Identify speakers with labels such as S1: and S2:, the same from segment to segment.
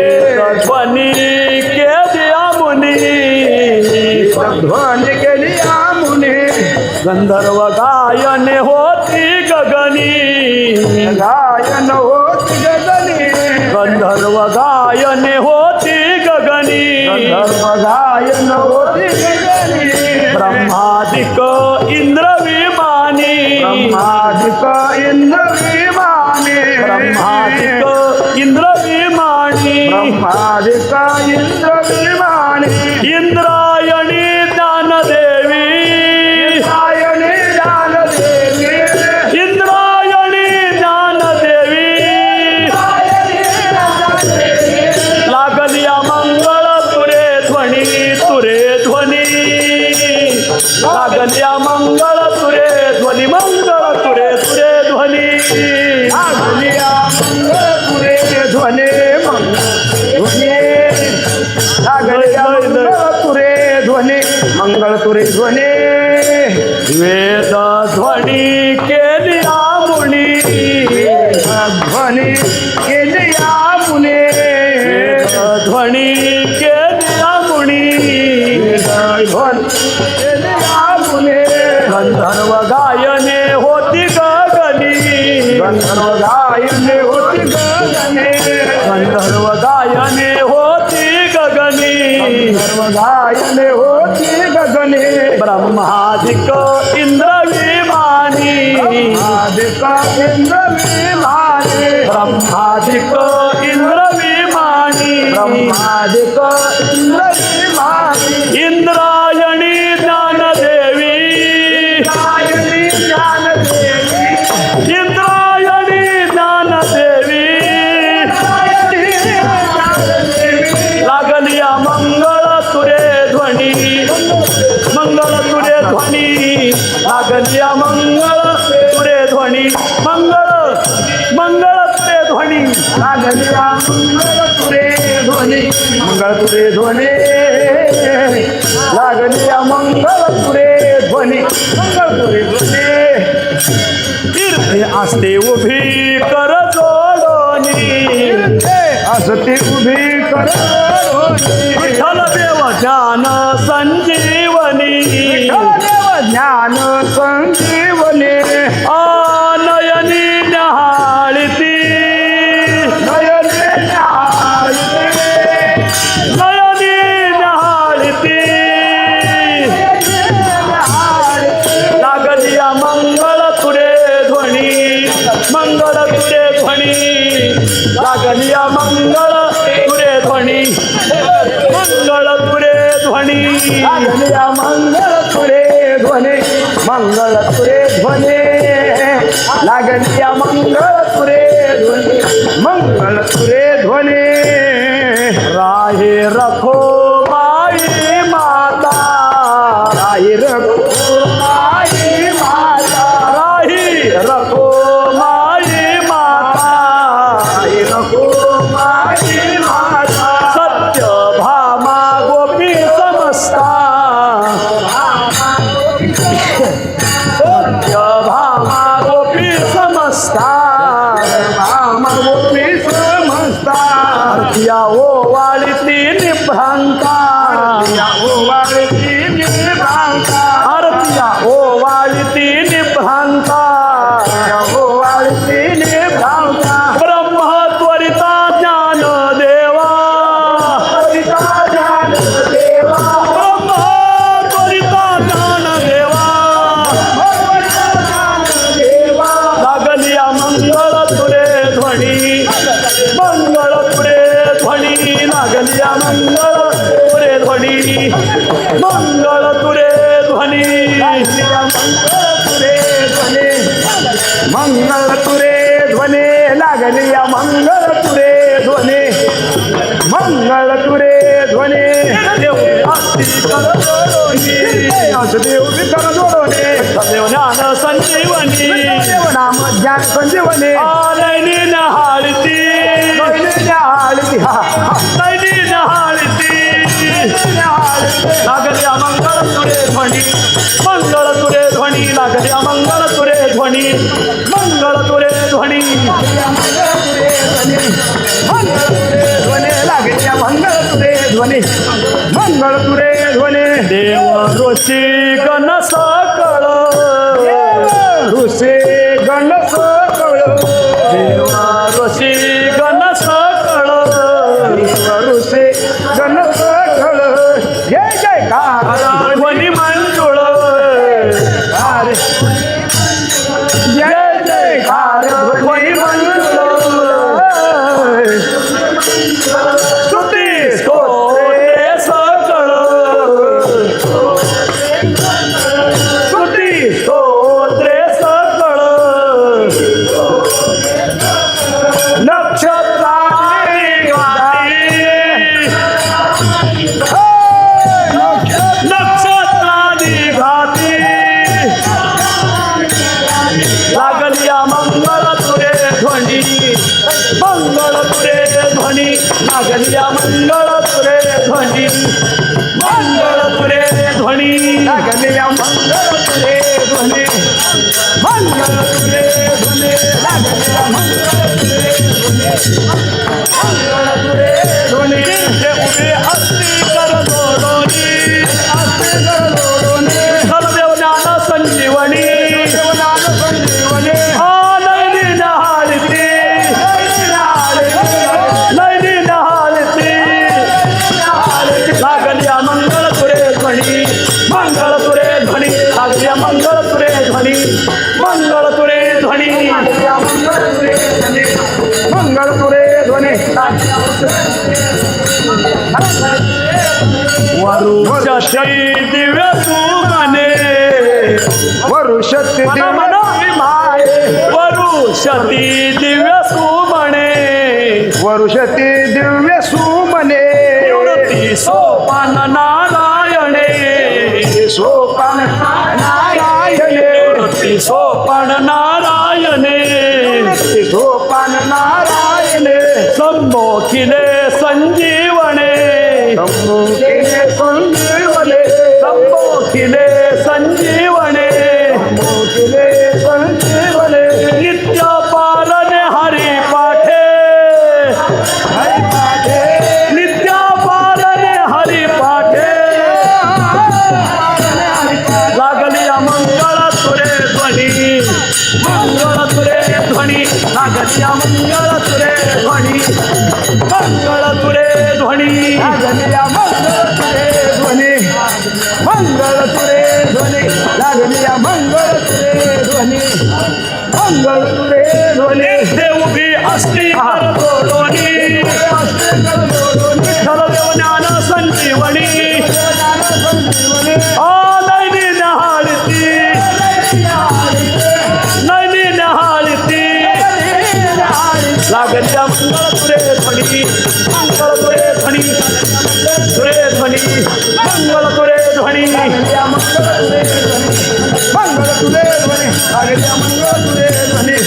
S1: ध्वनी केली मुनी,
S2: ध्वनी केली मुनी,
S1: गंधर्व गायन होती गगनी,
S2: गायन होती गगनी,
S1: गंधर्व गायन होती गगनी,
S2: गंधर्व गायन होती गगनी,
S1: ब्रह्मादिक इंद्र विमानी,
S2: ब्रह्मादिक इंद्र विमानी,
S1: ब्रह्मादिक इंद्र विमानी,
S2: ब्रह्मादिक इंद्र विमानी,
S1: इंद्रायणी ज्ञानदेवी,
S2: इंद्रायणी ज्ञानदेवी,
S1: इंद्रायणी ज्ञानदेवी, लागलिया मंगळ तुरे ध्वनी, तुरे ध्वनी, लागलिया मंगळ तुरे ध्वनी, मंगळ तुरे तुरे ध्वनी,
S2: लागलिया मंगळ तुरे ध्वनी, लागलिया मंगळ तुरे ध्वनी, मंगळ तुरे ध्वनी,
S1: वेद ध्वनी केली मुनी,
S2: ध्वनी केली मुनी,
S1: ध्वनी केली मुनी,
S2: ध्वनी केली मुनी,
S1: गंधर्व गायने होती गगनी,
S2: गंधर्व गायने होती गगनी,
S1: गंधर्व गायने होती गगनी,
S2: गंधर्व गायने होती गगनी,
S1: ब्रह्मादिक इंद्र विमानी,
S2: ब्रह्मादिक इंद्र विमानी,
S1: ब्रह्मादिक इंद्र विमानी,
S2: ब्रह्मादिक इंद्र विमानी,
S1: इंद्रायणी ज्ञानदेवी,
S2: इंद्रायणी ज्ञानदेवी,
S1: इंद्रायणी ज्ञानदेवी, लागलिया मंगळ तुरे ध्वनी, मंगळ तुरे ध्वनी, लागलिया मंगळ तुरे ध्वनी, मंगळ मंगळ तुरे ध्वनी,
S2: लागलिया मंगळ तुरे ध्वनी, मंगळ तुरे ध्वनी, लागलिया मंगळ तुरे ध्वनी, मंगळ तुरे ध्वनी,
S1: तीर्थे असते उभी कर जोडोनी,
S2: असते उभी कर
S1: विठ्ठल देव ज्ञान संजीवनी,
S2: देव ज्ञान संजीवनी,
S1: नयनी न्याहाळती,
S2: नयने न्याहाळते,
S1: नयनी न्याहाळती, लागलिया मंगळ तुरे ध्वनी, मंगळ तुरे ध्वनी, लागलिया मंगळ तुरे ध्वनी, मंगळ तुरे ध्वनी,
S2: लागलिया मंगळ तुरे ध्वनी, मंगळ तुरे ध्वनी, लागलिया मंगळ तुरे ध्वनी, मंगळ तुरे ध्वनी,
S1: राहे रखो माई माता,
S2: राही रखो माई माता,
S1: राही रखो माई माता,
S2: राही रखो माई माता,
S1: सत्य भामा गोपी समस्ता, सत्य भामा गोपी समस्ता,
S2: भामा गोपी समजता,
S1: या ओवाळीती निभ्रांता,
S2: या ओवाळती निभ्रांता,
S1: आरतिया ओवाळीती निभ्रांता,
S2: या ओवाळती निभ्रांता,
S1: ब्रह्म त्वरिता ज्ञान देवा,
S2: त्वरिता ज्ञान देवा,
S1: ब्रह्म त्वरिता ज्ञान देवा,
S2: त्वरिता ज्ञान देवा,
S1: लागलिया मंगळ तुरे ध्वनी, मंगळ तुरे ध्वनी, लागलिया मंगळ तुरे ध्वनी, मंगळ तुरे ध्वनी,
S2: लागलिया मंगळ तुरे ध्वनी, मंगळ तुरे ध्वनी, लागलिया मंगळ तुरे ध्वनी, मंगळ तुरे ध्वनी,
S1: देव आस्ती कर जोडोनी,
S2: असं देव विकर जोडोने,
S1: देव ज्ञान संजीवनी,
S2: देव नाम ज्ञान संजीवनी,
S1: नयनी न्याहाळती,
S2: आळती हा
S1: नयनी न्याहाळती, लागलिया मंगळ तुरे ध्वनी, मंगळ तुरे ध्वनी, लागलिया मंगळ तुरे ध्वनी, मंगळ तुरे ध्वनी,
S2: मंगळ तुरे ध्वनी, मंगळ तुरे ध्वनी, ध्वनी मंगळ तुरे ध्वनी
S1: देव ऋषी गण सकळ
S2: ऋषी गण सकळ
S1: देव ऋषी गण सकळ
S2: ऋषी गण सकळ जय जयकार
S1: ध्वनी मंजुळ
S2: जय जयकार ध्वनी मंजुळ
S1: स्तुती स्तोत्रे सकळ स्तुती स्तोत्रे सकळ नक्षत्राची घाटी नक्षत्राची घाटी लागलिया मंगळ तुरे ध्वनी मंगळ तुरे ध्वनी लागलिया मंगळ तुरे ध्वनी मंगळ तुरे ध्वनी
S2: लागलिया मंगळ तुरे ध्वनी मंगळ तुरे ध्वनी लागलिया मंगळ तुरे ध्वनी
S1: ते उभे असती कर दोडोनी सर्वदेव ज्ञान संजीवनी नैनी नहाळती नैनी नहाळती लागलिया मंगळ तुरे ध्वनी मंगळ तुरे ध्वनी लागलिया मंगळ तुरे ध्वनी मंगळ तुरे ध्वनी
S2: मंगळ तुरे ध्वनी
S1: वरुषती दिव्य सुमने
S2: वरुषती
S1: मन माये वरुषती दिव्य सुमने
S2: वरुषती दिव्य सुमने
S1: निवृत्ती सोपान नारायणे
S2: सोपान नारायणे
S1: निवृत्ती सोपान नारायणे
S2: सोपान नारायणे
S1: संमोखिले संजीवने
S2: संमुखिने संजीवने
S1: संमोखिले संजीवने
S2: संमुखिने संजीवने
S1: नित्य पालने हरी पाठे
S2: हरि पाठे
S1: नित्य पालने हरी पाठे लागलिया मंगळ तुरे ध्वनी मंगळ तुरे ध्वनी लागलिया मंगळ तुरे ध्वनी मंगळ तुरे ध्वनी
S2: लागलिया मंगळ तुरे ध्वनी मंगळ तुरे ध्वनी लागलिया मंगळ तुरे ध्वनी मंगळ तुरे ध्वनी
S1: ते उभी असती कर दोडोनी सर्वदेव ज्ञान संजीवनी नैनी नहाळती नैनी नहाळती लागलिया मंगळ तुरे ध्वनी मंगळ तुरे ध्वनी तुरे ध्वनी मंगळ तुरे ध्वनी
S2: लागलिया मंगळ तुरे ध्वनी मंगळ तुरे ध्वनी लागलिया मंगळ तुरे ध्वनी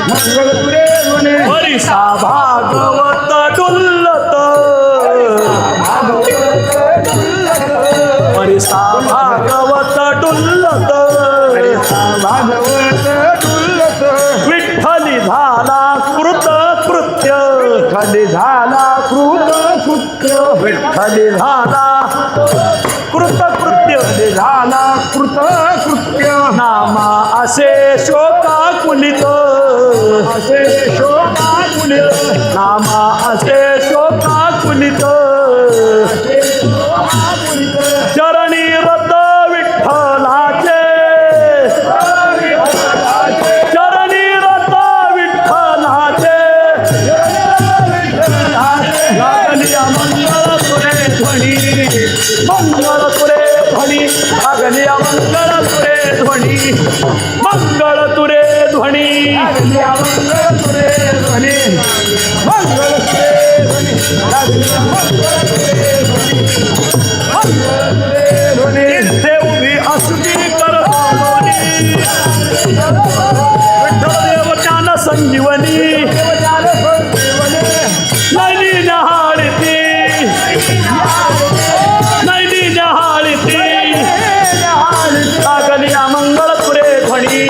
S2: मंगळ तुरे ध्वनी
S1: हरिसा भागवत डुल्लत हरिसा भागवत डुल्लत
S2: भागवत डुल्लत
S1: विठ्ठली झाला कृत कृत्य
S2: खाली झाला कृत कृत्य
S1: विठ्ठली झाला कृत कृत्य
S2: झाला कृत कृत्य
S1: नामा असे शोकाकुलित
S2: असे शोकाकुलित
S1: नामा असे शोकाकुलित चरणी रत विठ्ठलाचे चरणी रत विठ्ठलाचे लागलिया मंगळ तुरे ध्वनी मंगळ तुरे ध्वनी लागलिया मंगळ तुरे ध्वनी मंगळ तुरे ध्वनी
S2: लागलिया मंगळ तुरे ध्वनी मंगळ तुरे ध्वनी लागलिया मंगळ तुरे ध्वनी मंगळ तुरे ध्वनी
S1: इथे उभी असती कर दोडोनी विठ्ठलदेव ज्ञान संजीवनी नैनी नहाळती नैनी नहाळती लागलिया मंगळ तुरे ध्वनी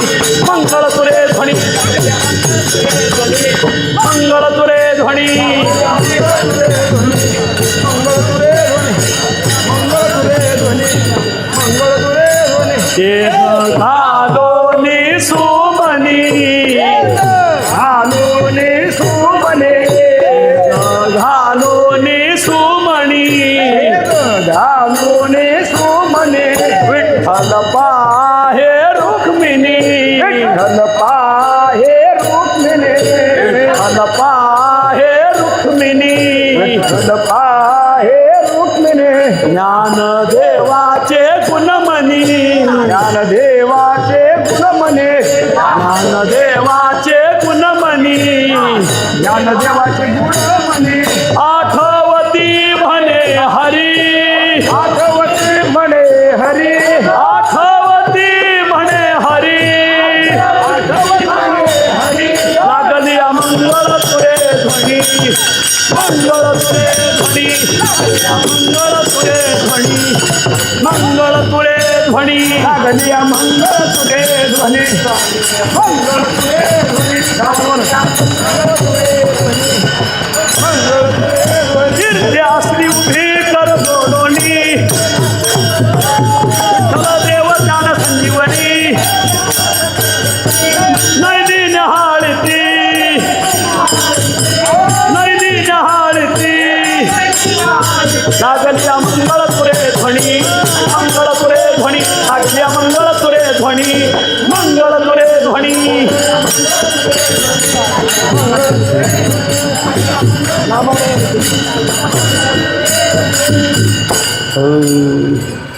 S1: मंगळ तुरे ध्वनी मंगळ तुरे ध्वनी
S2: मंगळ तुरे ध्वनी
S1: देह घालोनी सुमनी
S2: घालूनी सुमने
S1: घालोनी सुमणी
S2: घालूनी सुमने
S1: विठ्ठल पाहे रुक्मिणी
S2: विठ्ठल पाहे रुक्मिणी
S1: विठ्ठल पाहे रुक्मिणी
S2: विठ्ठल पाहे रुक्मिणी
S1: ज्ञानदेवाचे गुणमणी
S2: ज्ञानदेवाचे गुणमने
S1: ज्ञानदेवाचे गुणमणी
S2: ज्ञानदेवाचे गुणमने
S1: आठवती म्हणे हरी
S2: आठवते म्हणे हरी
S1: आठवती म्हणे हरी लागली मंगळ तुरे ध्वनी मंगळ तुरे ध्वनी मंगळ तुरे ध्वनी मंगळ तुरे ध्वनी
S2: लागलिया मंगळ तुरे ध्वनी मंगळ तुरे ध्वनी
S1: कीर्त्यास्त्री उभी कर बोलोनी विठ्ठल देव ज्ञान संजीवनी नैदी न्याहाळती नैदी न्याहाळती लागल्या मंगळ तुरे ध्वनी मंगळ तुरे ध्वनी लागल्या मंगळ तुरे ध्वनी मंगळ तुरे ध्वनी
S2: Oh.